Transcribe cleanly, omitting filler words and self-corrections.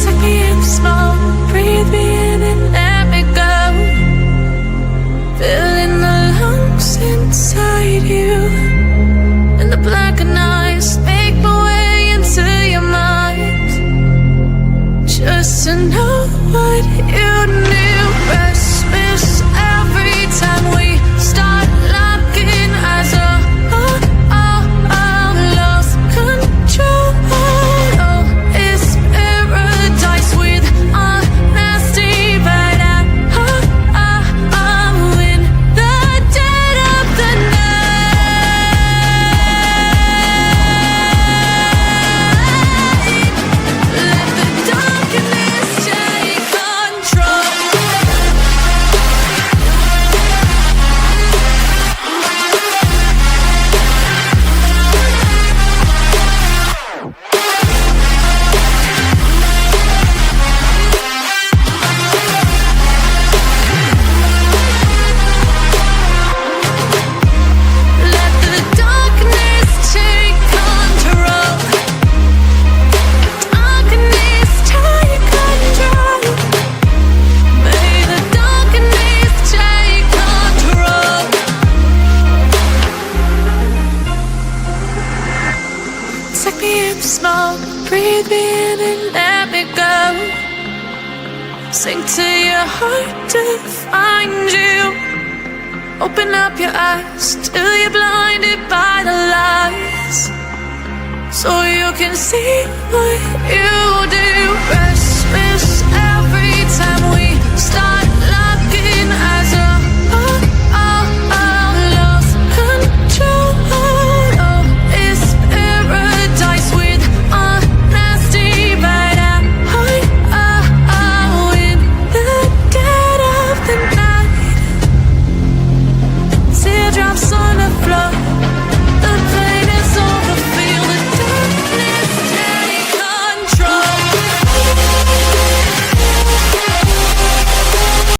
Take me in small, breathe me in and let me go. Filling the lungs inside you, and the blackened eyes make my way into your mind. Just to know what you knew. Restless every time we start locking eyes. Lost control. Oh, it's paradise with honesty, but I'm in the dead of the night. Let the darkness take control. Let the darkness take control. Darkness take control. May the darkness take control. Take me in small, breathe me in and let me go. Sink to your heart to find you. Open up your eyes till you're blinded by the lies, so you can see what you do. Restless every time we start